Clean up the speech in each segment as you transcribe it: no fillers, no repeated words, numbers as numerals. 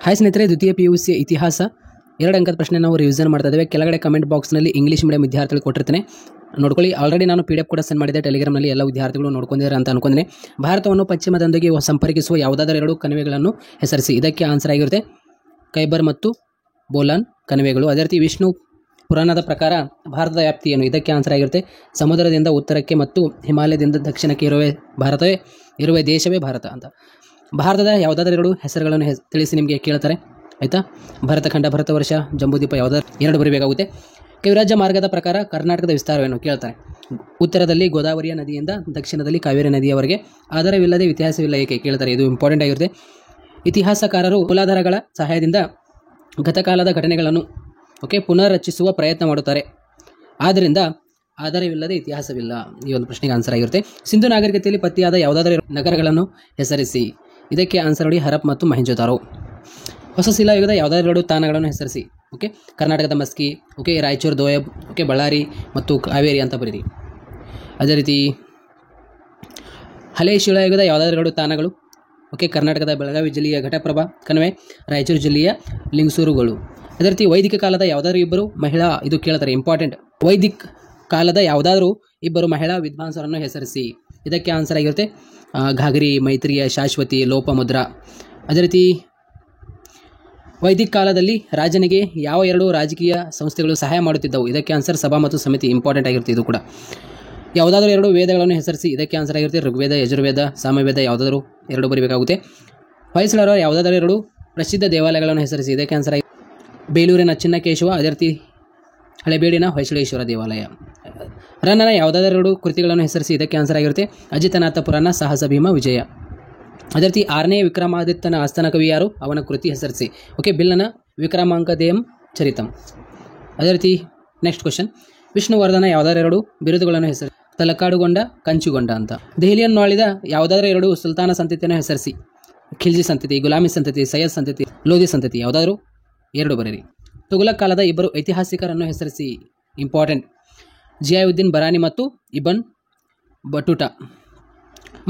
Hi ಸ್ನೇಹಿತರೆ, ದ್ವಿತೀಯ PUC ಇತಿಹಾಸ 2 ಅಂಕದ ಪ್ರಶ್ನೆ ನಾವು ರಿವಿಷನ್ ಮಾಡ್ತಾ ಇದ್ದೇವೆ. ಕೆಳಗಡೆ ಕಮೆಂಟ್ ಬಾಕ್ಸ್ನಲ್ಲಿ ಇಂಗ್ಲೀಷ್ ಮೀಡಿಯಂ ವಿದ್ಯಾರ್ಥಿಗಳು ಕೊಟ್ಟಿರ್ತೇನೆ, ನೋಡ್ಕೊಳ್ಳಿ. ಆಲ್ರೆಡಿ ನಾನು PDF ಕೂಡ ಸೆಂಡ್ ಮಾಡಿದ್ದೆ ಟೆಲಿಗ್ರಾಮ್ನಲ್ಲಿ, ಎಲ್ಲ ವಿದ್ಯಾರ್ಥಿಗಳು ನೋಡ್ಕೊಂಡಿದ್ದಾರೆ ಅಂತ ಅನ್ಕೊಂಡೆ. ಭಾರತವನ್ನು ಪಶ್ಚಿಮದೊಂದಿಗೆ ಸಂಪರ್ಕಿಸುವ ಯಾವುದಾದರೂ 2 ಕಣಿವೆಗಳನ್ನು ಹೆಸರಿಸಿ. ಇದಕ್ಕೆ ಆನ್ಸರ್ ಆಗಿರುತ್ತೆ ಖೈಬರ್ ಮತ್ತು ಬೋಲಾನ್ ಕಣಿವೆಗಳು. ಅದೇ ರೀತಿ ವಿಷ್ಣು ಪುರಾಣದ ಪ್ರಕಾರ ಭಾರತದ ವ್ಯಾಪ್ತಿ ಏನು? ಇದಕ್ಕೆ ಆನ್ಸರ್ ಆಗಿರುತ್ತೆ ಸಮುದ್ರದಿಂದ ಉತ್ತರಕ್ಕೆ ಮತ್ತು ಹಿಮಾಲಯದಿಂದ ದಕ್ಷಿಣಕ್ಕೆ ಇರುವ ದೇಶವೇ ಭಾರತ ಅಂತ. ಭಾರತದ ಯಾವುದಾದ್ರೂ 2 ಹೆಸರುಗಳನ್ನು ತಿಳಿಸಿ ನಿಮಗೆ ಕೇಳ್ತಾರೆ, ಆಯಿತಾ? ಭರತಖಂಡ, ಭರತವರ್ಷ, ಜಂಬೂದ್ವೀಪ, ಯಾವುದಾದ್ರು 2 ಬರೀಬೇಕಾಗುತ್ತೆ. ಕವಿರಾಜ್ಯ ಮಾರ್ಗದ ಪ್ರಕಾರ ಕರ್ನಾಟಕದ ವಿಸ್ತಾರವೇನು ಕೇಳ್ತಾರೆ. ಉತ್ತರದಲ್ಲಿ ಗೋದಾವರಿಯ ನದಿಯಿಂದ ದಕ್ಷಿಣದಲ್ಲಿ ಕಾವೇರಿ ನದಿಯವರೆಗೆ ಆಧಾರವಿಲ್ಲದೆ ಇತಿಹಾಸವಿಲ್ಲ ಏಕೆ ಕೇಳ್ತಾರೆ. ಇದು ಇಂಪಾರ್ಟೆಂಟ್ ಆಗಿರುತ್ತೆ. ಇತಿಹಾಸಕಾರರು ಮೂಲಾಧಾರಗಳ ಸಹಾಯದಿಂದ ಗತಕಾಲದ ಘಟನೆಗಳನ್ನು ಪುನರ್ರಚಿಸುವ ಪ್ರಯತ್ನ ಮಾಡುತ್ತಾರೆ. ಆದ್ದರಿಂದ ಆಧಾರವಿಲ್ಲದೆ ಇತಿಹಾಸವಿಲ್ಲ. ಈ ಒಂದು ಪ್ರಶ್ನೆಗೆ ಆನ್ಸರ್ ಆಗಿರುತ್ತೆ. ಸಿಂಧು ನಾಗರಿಕತೆಯಲ್ಲಿ ಪತ್ತೆಯಾದ ಯಾವುದಾದರೂ 2 ನಗರಗಳನ್ನು ಹೆಸರಿಸಿ. ಇದಕ್ಕೆ ಆನ್ಸರ್ ನೋಡಿ ಹರಪ್ ಮತ್ತು ಮೊಹೆಂಜೊದಾರೋ. ಹೊಸ ಶಿಲಾಯುಗದ ಯಾವುದಾದ್ರು 2 ತಾಣಗಳನ್ನು ಹೆಸರಿಸಿ. ಕರ್ನಾಟಕದ ಮಸ್ಕಿ, ರಾಯಚೂರು ದೋಯಬ್, ಬಳ್ಳಾರಿ ಮತ್ತು ಕಾವೇರಿ ಅಂತ ಬರೀರಿ. ಅದೇ ರೀತಿ ಹಳೆಯ ಶಿಲಾಯುಗದ ಯಾವುದಾದ್ರು 2 ತಾಣಗಳು. ಕರ್ನಾಟಕದ ಬೆಳಗಾವಿ ಜಿಲ್ಲೆಯ ಘಟಪ್ರಭಾ ಕಣಿವೆ, ರಾಯಚೂರು ಜಿಲ್ಲೆಯ ಲಿಂಗಸೂರುಗಳು. ಅದೇ ರೀತಿ ವೈದಿಕ ಕಾಲದ ಯಾವುದಾದ್ರು 2 ಮಹಿಳಾ, ಇದು ಕೇಳ್ತಾರೆ ಇಂಪಾರ್ಟೆಂಟ್, ವೈದಿಕ ಕಾಲದ ಯಾವುದಾದ್ರೂ 2 ಮಹಿಳಾ ವಿದ್ವಾಂಸರನ್ನು ಹೆಸರಿಸಿ. ಇದಕ್ಕೆ ಆನ್ಸರ್ ಆಗಿರುತ್ತೆ ಘಾಗರಿ, ಮೈತ್ರಿಯ, ಶಾಶ್ವತಿ, ಲೋಪಮುದ್ರಾ. ಅದೇ ರೀತಿ ವೈದಿಕ ಕಾಲದಲ್ಲಿ ರಾಜನಿಗೆ ಯಾವ 2 ರಾಜಕೀಯ ಸಂಸ್ಥೆಗಳು ಸಹಾಯ ಮಾಡುತ್ತಿದ್ದವು? ಇದಕ್ಕೆ ಆನ್ಸರ್ ಸಭಾ ಮತ್ತು ಸಮಿತಿ. ಇಂಪಾರ್ಟೆಂಟ್ ಆಗಿರುತ್ತೆ ಇದು ಕೂಡ. ಯಾವುದಾದ್ರೂ 2 ವೇದಗಳನ್ನು ಹೆಸರಿಸಿ. ಇದಕ್ಕೆ ಆನ್ಸರ್ ಆಗಿರುತ್ತೆ ಋಗ್ವೇದ, ಯಜುರ್ವೇದ, ಸಾಮವೇದ. ಯಾವುದಾದ್ರೂ 2 ಬರೀಬೇಕಾಗುತ್ತೆ. ಹೊಯ್ಸಳರ ಯಾವುದಾದ್ರೂ 2 ಪ್ರಸಿದ್ಧ ದೇವಾಲಯಗಳನ್ನು ಹೆಸರಿಸಿ. ಇದಕ್ಕೆ ಆನ್ಸರ್ ಆಗಿ ಬೇಲೂರಿನ ಚಿನ್ನಕೇಶವ, ಅದೇ ರೀತಿ ಹಳೆಬೇಡಿನ ಹೊಯ್ಸಳೇಶ್ವರ ದೇವಾಲಯ. ರನ್ನನ ಯಾವುದಾದ್ರೂ 2 ಕೃತಿಗಳನ್ನು ಹೆಸರಿಸಿ. ಇದಕ್ಕೆ ಆನ್ಸರ್ ಆಗಿರುತ್ತೆ ಅಜಿತನಾಥ ಪುರಾಣ, ಸಾಹಸ ಭೀಮ ವಿಜಯ. ಅದೇ ರೀತಿ 6ನೇ ವಿಕ್ರಮಾದಿತ್ಯನ ಆಸ್ಥಾನ ಕವಿ ಯಾರು? ಅವನ ಕೃತಿ ಹೆಸರಿಸಿ. ಬಿಲ್ಲನ ವಿಕ್ರಮಾಂಕದೇಯಂ ಚರಿತಂ. ಅದೇ ರೀತಿ ನೆಕ್ಸ್ಟ್ ಕ್ವಶನ್, ವಿಷ್ಣುವರ್ಧನ ಯಾವುದಾದ್ರೂ 2 ಬಿರುದುಗಳನ್ನು ಹೆಸರಿಸಿ. ತಲಕಾಡುಗೊಂಡ, ಕಂಚುಗೊಂಡ ಅಂತ. ದೆಹಲಿಯನ್ನು ಆಳಿದ ಯಾವುದಾದ್ರೂ 2 ಸುಲ್ತಾನ ಸಂತತಿಯನ್ನು ಹೆಸರಿಸಿ. ಖಿಲ್ಜಿ ಸಂತತಿ, ಗುಲಾಮಿ ಸಂತತಿ, ಸೈಯದ್ ಸಂತತಿ, ಲೋಧಿ ಸಂತತಿ. ಯಾವುದಾದ್ರೂ 2 ಬರೀರಿ. ತುಘಲಕ್ ಕಾಲದ 2 ಐತಿಹಾಸಿಕರನ್ನು ಹೆಸರಿಸಿ. ಇಂಪಾರ್ಟೆಂಟ್, ಜಿಯಾವುದ್ದೀನ್ ಬರಾನಿ ಮತ್ತು ಇಬನ್ ಬಟುಟಾ.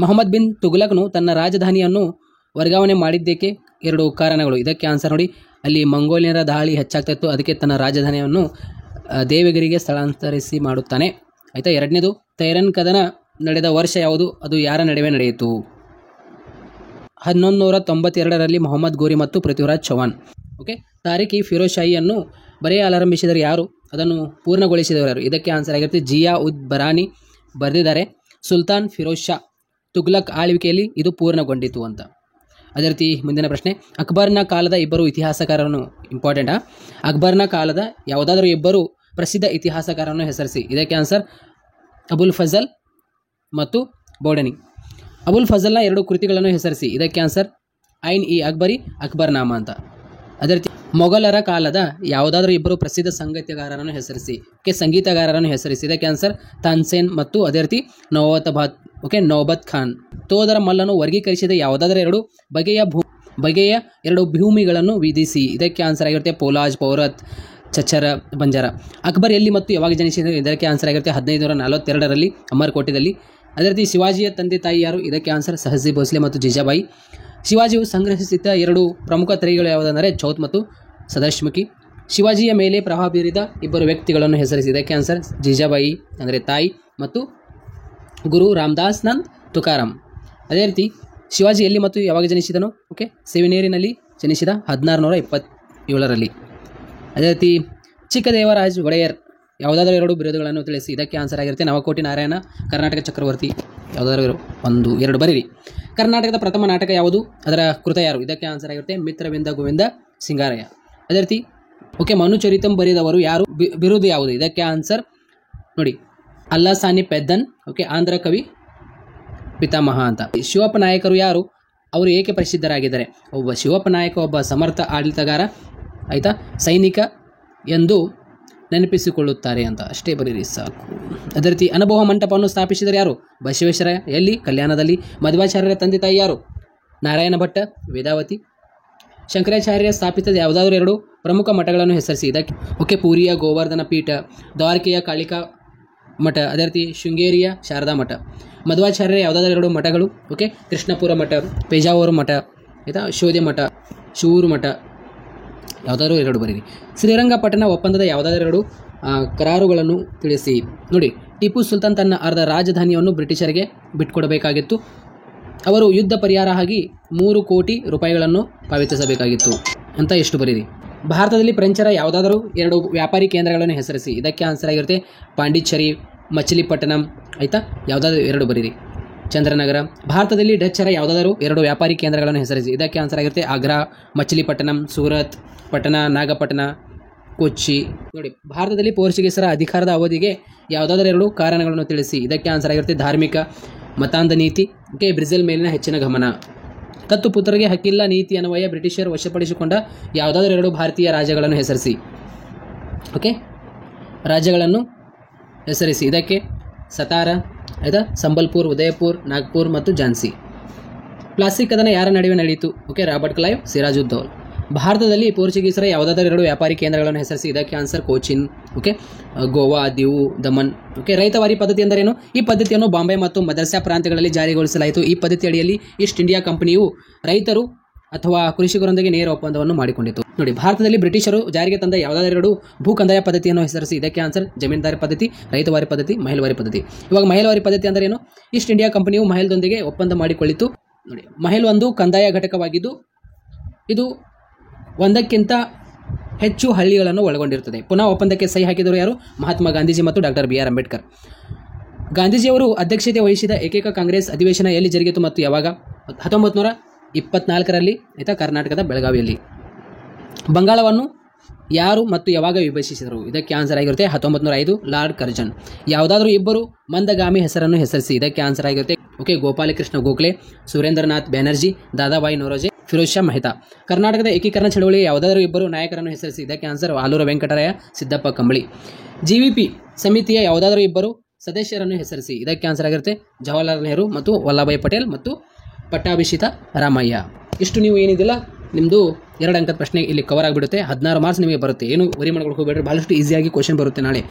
ಮೊಹಮ್ಮದ್ ಬಿನ್ ತುಘಲಕ್ನು ತನ್ನ ರಾಜಧಾನಿಯನ್ನು ವರ್ಗಾವಣೆ ಮಾಡಿದ್ದಕ್ಕೆ 2 ಕಾರಣಗಳು. ಇದಕ್ಕೆ ಆನ್ಸರ್ ನೋಡಿ, ಅಲ್ಲಿ ಮಂಗೋಲಿಯರ ದಾಳಿ ಹೆಚ್ಚಾಗ್ತಾ ಇತ್ತು, ಅದಕ್ಕೆ ತನ್ನ ರಾಜಧಾನಿಯನ್ನು ದೇವಗಿರಿಗೆ ಸ್ಥಳಾಂತರಿಸಿ ಮಾಡುತ್ತಾನೆ. ಆಯಿತಾ. 2ನೇದು, ತೈರನ್ ಕದನ ನಡೆದ ವರ್ಷ ಯಾವುದು? ಅದು ಯಾರ ನಡುವೆ ನಡೆಯಿತು? 1192ರಲ್ಲಿ ಮೊಹಮ್ಮದ್ ಗೋರಿ ಮತ್ತು ಪೃಥ್ವಿರಾಜ್ ಚೌಹಾಣ್. ತಾರಿಕ್ ಇ ಫಿರೋಜ್ ಶಾಹಿಯನ್ನು ಬರೆಯಲಾರಂಭಿಸಿದರೆ ಯಾರು? ಅದನ್ನು ಪೂರ್ಣಗೊಳಿಸಿದವರು ಯಾರು? ಇದಕ್ಕೆ ಆನ್ಸರ್ ಆಗಿರುತ್ತೆ ಜಿಯಾ ಉದ್ ಬರಾನಿ ಬರೆದಿದ್ದಾರೆ. ಸುಲ್ತಾನ್ ಫಿರೋಜ್ ಶಾ ತುಘಲಕ್ ಆಳ್ವಿಕೆಯಲ್ಲಿ ಇದು ಪೂರ್ಣಗೊಂಡಿತು ಅಂತ. ಅದೇ ರೀತಿ ಮುಂದಿನ ಪ್ರಶ್ನೆ, ಅಕ್ಬರ್ನ ಕಾಲದ 2 ಇತಿಹಾಸಕಾರರನ್ನು. ಇಂಪಾರ್ಟೆಂಟಾ? ಅಕ್ಬರ್ನ ಕಾಲದ ಯಾವುದಾದ್ರೂ 2 ಪ್ರಸಿದ್ಧ ಇತಿಹಾಸಕಾರರನ್ನು ಹೆಸರಿಸಿ. ಇದಕ್ಕೆ ಆನ್ಸರ್ ಅಬುಲ್ ಫಜಲ್ ಮತ್ತು ಬೌಡನಿ. ಅಬುಲ್ ಫಜಲ್ನ 2 ಕೃತಿಗಳನ್ನು ಹೆಸರಿಸಿ. ಇದಕ್ಕೆ ಆನ್ಸರ್ ಐನ್ ಇ ಅಕ್ಬರಿ, ಅಕ್ಬರ್ನಾಮ ಅಂತ. ಅದೇ ರೀತಿ ಮೊಘಲರ ಕಾಲದ ಯಾವುದಾದ್ರೂ 2 ಪ್ರಸಿದ್ಧ ಸಂಗೀತಗಾರರನ್ನು ಹೆಸರಿಸಿ. ಸಂಗೀತಗಾರರನ್ನು ಹೆಸರಿಸಿ. ಇದಕ್ಕೆ ಆನ್ಸರ್ ತಾನ್ಸೇನ್ ಮತ್ತು ಅದೇ ರೀತಿ ನೌಬತ್ ಖಾನ್. ತೋದರ ಮಲ್ಲನು ವರ್ಗೀಕರಿಸಿದ ಯಾವುದಾದ್ರೂ 2 ಬಗೆಯ 2 ಭೂಮಿಗಳನ್ನು ವಿಧಿಸಿ. ಇದಕ್ಕೆ ಆನ್ಸರ್ ಆಗಿರುತ್ತೆ ಪೋಲಾಜ್, ಪೌರತ್, ಚಚ್ಚರ, ಬಂಜಾರ. ಅಕ್ಬರ್ ಎಲ್ಲಿ ಮತ್ತು ಯಾವಾಗ ಜನಿಸಿದರು? ಇದಕ್ಕೆ ಆನ್ಸರ್ ಆಗಿರುತ್ತೆ 1542ರಲ್ಲಿ ಅಮರ್ಕೋಟೆಯಲ್ಲಿ. ಅದೇ ರೀತಿ ಶಿವಾಜಿಯ ತಂದೆ ತಾಯಿ ಯಾರು? ಇದಕ್ಕೆ ಆನ್ಸರ್ ಸಹಜಿ ಭೋಸ್ಲೆ ಮತ್ತು ಜೀಜಾಬಾಯಿ. ಶಿವಾಜಿಯು ಸಂಗ್ರಹಿಸಿದ 2 ಪ್ರಮುಖ ತ್ರಯಿಗಳು ಯಾವುದೆಂದರೆ ಚೌತ್ ಮತ್ತು ಸದಾಶ್ಮುಖಿ. ಶಿವಾಜಿಯ ಮೇಲೆ ಪ್ರಭಾವ ಬೀರಿದ 2 ವ್ಯಕ್ತಿಗಳನ್ನು ಹೆಸರಿಸಿ. ಇದಕ್ಕೆ ಆನ್ಸರ್ ಜೀಜಾಬಾಯಿ ಅಂದರೆ ತಾಯಿ ಮತ್ತು ಗುರು ರಾಮದಾಸ್ ನಂದ್ ತುಕಾರಾಮ್. ಅದೇ ರೀತಿ ಶಿವಾಜಿ ಎಲ್ಲಿ ಮತ್ತು ಯಾವಾಗ ಜನಿಸಿದನು? ಸೇವಿನೇರಿನಲ್ಲಿ ಜನಿಸಿದ 1627ರಲ್ಲಿ. ಅದೇ ರೀತಿ ಚಿಕ್ಕದೇವರಾಜ್ ಒಡೆಯರ್ ಯಾವುದಾದ್ರೂ 2 ಬಿರುದುಗಳನ್ನು ತಿಳಿಸಿ. ಇದಕ್ಕೆ ಆನ್ಸರ್ ಆಗಿರುತ್ತೆ ನವಕೋಟಿ ನಾರಾಯಣ, ಕರ್ನಾಟಕ ಚಕ್ರವರ್ತಿ. ಯಾವುದಾದ್ರೂ 1, 2 ಬರೀರಿ. ಕರ್ನಾಟಕದ ಪ್ರಥಮ ನಾಟಕ ಯಾವುದು? ಅದರ ಕೃತ ಯಾರು? ಇದಕ್ಕೆ ಆನ್ಸರ್ ಆಗಿರುತ್ತೆ ಮಿತ್ರವಿಂದ ಗೋವಿಂದ ಸಿಂಗಾರಯ್ಯ. ಅದೇ ರೀತಿ ಮನುಚರಿತಂ ಬರೆದವರು ಯಾರು? ಬಿರುದು ಯಾವುದು? ಇದಕ್ಕೆ ಆನ್ಸರ್ ನೋಡಿ ಅಲ್ಲಾಸಾನಿ ಪೆದ್ದನ್. ಆಂಧ್ರ ಕವಿ ಪಿತಾಮಹ ಅಂತ. ಶಿವಪ್ಪ ನಾಯಕರು ಯಾರು? ಅವರು ಏಕೆ ಪ್ರಸಿದ್ಧರಾಗಿದ್ದಾರೆ? ಶಿವಪ್ಪ ನಾಯಕ ಒಬ್ಬ ಸಮರ್ಥ ಆಡಳಿತಗಾರ, ಆಯಿತಾ, ಸೈನಿಕ ಎಂದು ನೆನಪಿಸಿಕೊಳ್ಳುತ್ತಾರೆ ಅಂತ. ಅಷ್ಟೇ ಬರೀರಿ ಸಾಕು. ಅದೇ ರೀತಿ ಅನುಭವ ಮಂಟಪವನ್ನು ಸ್ಥಾಪಿಸಿದರೆ ಯಾರು? ಬಸವೇಶ್ವರ. ಎಲ್ಲಿ? ಕಲ್ಯಾಣದಲ್ಲಿ. ಮಧ್ವಾಚಾರ್ಯರ ತಂದೆ ತಾಯಿ ಯಾರು? ನಾರಾಯಣ ಭಟ್ಟ, ವೇದಾವತಿ. ಶಂಕರಾಚಾರ್ಯ ಸ್ಥಾಪಿಸಿದ ಯಾವುದಾದ್ರೂ 2 ಪ್ರಮುಖ ಮಠಗಳನ್ನು ಹೆಸರಿಸಿ. ಇದಕ್ಕೆ ಪೂರಿಯ ಗೋವರ್ಧನ ಪೀಠ, ದ್ವಾರಕೆಯ ಕಾಳಿಕಾ ಮಠ, ಅದೇ ರೀತಿ ಶೃಂಗೇರಿಯ ಶಾರದಾ ಮಠ. ಮಧ್ವಾಚಾರ್ಯರ ಯಾವುದಾದ್ರೂ 2 ಮಠಗಳು. ಕೃಷ್ಣಪುರ ಮಠ, ಪೇಜಾವರ ಮಠ, ಆಯಿತಾ, ಶೋಧೆ ಮಠ. ಶೂರುಮಠ ಯಾವುದಾದ್ರೂ 2 ಬರೀರಿ. ಶ್ರೀರಂಗಪಟ್ಟಣ ಒಪ್ಪಂದದ ಯಾವುದಾದ್ರೂ 2 ಕರಾರುಗಳನ್ನು ತಿಳಿಸಿ. ನೋಡಿ, ಟಿಪ್ಪು ಸುಲ್ತಾನ್ ತನ್ನ ಅರ್ಧ ರಾಜಧಾನಿಯನ್ನು ಬ್ರಿಟಿಷರಿಗೆ ಬಿಟ್ಟುಕೊಡಬೇಕಾಗಿತ್ತು. ಅವರು ಯುದ್ಧ ಪರಿಹಾರ ಆಗಿ 3 ಕೋಟಿ ರೂಪಾಯಿಗಳನ್ನು ಪಾವತಿಸಬೇಕಾಗಿತ್ತು ಅಂತ ಎಷ್ಟು ಬರೀರಿ. ಭಾರತದಲ್ಲಿ ಫ್ರೆಂಚರ ಯಾವುದಾದರೂ 2 ವ್ಯಾಪಾರಿ ಕೇಂದ್ರಗಳನ್ನು ಹೆಸರಿಸಿ. ಇದಕ್ಕೆ ಆನ್ಸರ್ ಆಗಿರುತ್ತೆ ಪಾಂಡಿಚೇರಿ, ಮಚಿಲಿಪಟ್ಟಣಂ. ಆಯಿತಾ, ಯಾವುದಾದ್ರೂ 2 ಬರೀರಿ. ಚಂದ್ರನಗರ. ಭಾರತದಲ್ಲಿ ಡಚ್ಚರ ಯಾವುದಾದರೂ 2 ವ್ಯಾಪಾರಿ ಕೇಂದ್ರಗಳನ್ನು ಹೆಸರಿಸಿ. ಇದಕ್ಕೆ ಆನ್ಸರ್ ಆಗಿರುತ್ತೆ ಆಗ್ರಾ, ಮಚಿಲಿಪಟ್ಟಣಂ, ಸೂರತ್, ಪಟ್ಟಣ, ನಾಗಪಟ್ಟಣ, ಕೊಚ್ಚಿ. ನೋಡಿ, ಭಾರತದಲ್ಲಿ ಪೋರ್ಚುಗೀಸರ ಅಧಿಕಾರದ ಅವಧಿಗೆ ಯಾವುದಾದರೂ 2 ಕಾರಣಗಳನ್ನು ತಿಳಿಸಿ. ಇದಕ್ಕೆ ಆನ್ಸರ್ ಆಗಿರುತ್ತೆ ಧಾರ್ಮಿಕ, ಮತಾಂಧ ನೀತಿ, ಓಕೆ, ಬ್ರೆಜಿಲ್ ಮೇಲಿನ ಹೆಚ್ಚಿನ ಗಮನ. ದತ್ತುಪುತ್ರರಿಗೆ ಹಕ್ಕಿಲ್ಲ ನೀತಿ ಅನ್ವಯ ಬ್ರಿಟಿಷರು ವಶಪಡಿಸಿಕೊಂಡ ಯಾವುದಾದರೂ 2 ಭಾರತೀಯ ರಾಜ್ಯಗಳನ್ನು ಹೆಸರಿಸಿ. ಓಕೆ, ರಾಜ್ಯಗಳನ್ನು ಹೆಸರಿಸಿ. ಇದಕ್ಕೆ ಸತಾರ, ಆಯಿತಾ, ಸಂಬಲ್ಪುರ್, ಉದಯಪುರ್, ನಾಗ್ಪುರ್ ಮತ್ತು ಝಾನ್ಸಿ. ಪ್ಲಾಸ್ಟಿಕ್ ಕದನ ಯಾರ ನಡುವೆ ನಡೆಯಿತು? Okay, Robert Clive, Sirajuddaulah. ಭಾರತದಲ್ಲಿ ಪೋರ್ಚುಗೀಸರ ಯಾವುದಾದರೂ 2 ವ್ಯಾಪಾರಿ ಕೇಂದ್ರಗಳನ್ನು ಹೆಸರಿಸಿ. ಇದಕ್ಕೆ answer Cochin, okay, Goa, Diu, Daman. Okay, Ryotwari ಪದ್ಧತಿ ಎಂದರೇನು? ಈ ಪದ್ಧತಿಯನ್ನು ಬಾಂಬೆ ಮತ್ತು ಮದ್ರಾಸ್ ಪ್ರಾಂತ್ಯಗಳಲ್ಲಿ ಜಾರಿಗೊಳಿಸಲಾಯಿತು. ಈ ಪದ್ಧತಿ ಅಡಿಯಲ್ಲಿ ಈಸ್ಟ್ ಇಂಡಿಯಾ ಕಂಪನಿಯು ರೈತರು ಅಥವಾ ಕೃಷಿಕರೊಂದಿಗೆ ನೇರ ಒಪ್ಪಂದವನ್ನು ಮಾಡಿಕೊಂಡಿತು. ನೋಡಿ, ಭಾರತದಲ್ಲಿ ಬ್ರಿಟಿಷರು ಜಾರಿಗೆ ತಂದ ಯಾವುದಾದರೂ 2 ಭೂ ಕಂದಾಯ ಪದ್ಧತಿಯನ್ನು ಹೆಸರಿಸಿ. ಇದಕ್ಕೆ ಆನ್ಸರ್ ಜಮೀನ್ದಾರಿ ಪದ್ಧತಿ, ರೈತವಾರಿ ಪದ್ಧತಿ, ಮಹಲ್ವಾರಿ ಪದ್ಧತಿ. ಇವಾಗ ಮಹಲ್ವಾರಿ ಪದ್ಧತಿ ಅಂದರೇನು? ಈಸ್ಟ್ ಇಂಡಿಯಾ ಕಂಪನಿಯು ಮಹಲ್ದೊಂದಿಗೆ ಒಪ್ಪಂದ ಮಾಡಿಕೊಳ್ಳಿತು. ನೋಡಿ, ಮಹಲ್ ಒಂದು ಕಂದಾಯ ಘಟಕವಾಗಿದ್ದು ಇದು 1ಕ್ಕಿಂತ ಹೆಚ್ಚು ಹಳ್ಳಿಗಳನ್ನು ಒಳಗೊಂಡಿರುತ್ತದೆ. ಪುನಃ ಒಪ್ಪಂದಕ್ಕೆ ಸಹಿ ಹಾಕಿದವರು ಯಾರು? ಮಹಾತ್ಮ ಗಾಂಧೀಜಿ ಮತ್ತು ಡಾಕ್ಟರ್ BR ಅಂಬೇಡ್ಕರ್. ಗಾಂಧೀಜಿಯವರು ಅಧ್ಯಕ್ಷತೆ ವಹಿಸಿದ ಏಕೈಕ ಕಾಂಗ್ರೆಸ್ ಅಧಿವೇಶನ ಎಲ್ಲಿ ಜರುಗಿತು ಮತ್ತು ಯಾವಾಗ? 1924ರಲ್ಲಿ, ಆಯಿತಾ, ಕರ್ನಾಟಕದ ಬೆಳಗಾವಿಯಲ್ಲಿ. ಬಂಗಾಳವನ್ನು ಯಾರು ಮತ್ತು ಯಾವಾಗ ವಿಭಜಿಸಿದರು? ಇದಕ್ಕೆ ಆನ್ಸರ್ ಆಗಿರುತ್ತೆ 1905 ಲಾರ್ಡ್ ಕರ್ಜನ್. ಯಾವುದಾದ್ರೂ 2 ಮಂದಗಾಮಿ ಹೆಸರನ್ನು ಹೆಸರಿಸಿ. ಇದಕ್ಕೆ ಆನ್ಸರ್ ಆಗಿರುತ್ತೆ ಓಕೆ, ಗೋಪಾಲಕೃಷ್ಣ ಗೋಖಲೆ, ಸುರೇಂದ್ರನಾಥ್ ಬ್ಯಾನರ್ಜಿ, ದಾದಾಬಾಯಿ ನೌರೋಜಿ, ಫಿರೋಜ್ ಶಾ ಮೆಹ್ತಾ. ಕರ್ನಾಟಕದ ಏಕೀಕರಣ ಚಳವಳಿಯ ಯಾವುದಾದ್ರೂ 2 ನಾಯಕರನ್ನು ಹೆಸರಿಸಿ. ಇದಕ್ಕೆ ಆನ್ಸರ್ ಆಲೂರ ವೆಂಕಟರಾಯ, ಸಿದ್ದಪ್ಪ ಕಂಬಳಿ. GVP ಸಮಿತಿಯ ಯಾವುದಾದ್ರೂ 2 ಸದಸ್ಯರನ್ನು ಹೆಸರಿಸಿ. ಇದಕ್ಕೆ ಆನ್ಸರ್ ಆಗಿರುತ್ತೆ ಜವಾಹರ್ಲಾಲ್ ನೆಹರು ಮತ್ತು ವಲ್ಲಭಾಯ್ ಪಟೇಲ್ ಮತ್ತು ಪಟ್ಟಾಭಿಷಿತ ರಾಮಯ್ಯ. ಇಷ್ಟು ನೀವು ಏನಿದಿಲ್ಲ ನಿಮ್ಮದು 2 ಅಂಕದ ಪ್ರಶ್ನೆ ಇಲ್ಲಿ ಕವರ್ ಆಗಿಬಿಡುತ್ತೆ. 16 ಮಾರ್ಕ್ಸ್ ನಿಮಗೆ ಬರುತ್ತೆ. ಏನು ವರಿ ಮಾಡ್ಕೊಂಡು ಹೋಗಬೇಡ್ರಿ, ಭಾಳಷ್ಟು ಈಸಿಯಾಗಿ ಕ್ವಶನ್ ಬರುತ್ತೆ ನಾಳೆ.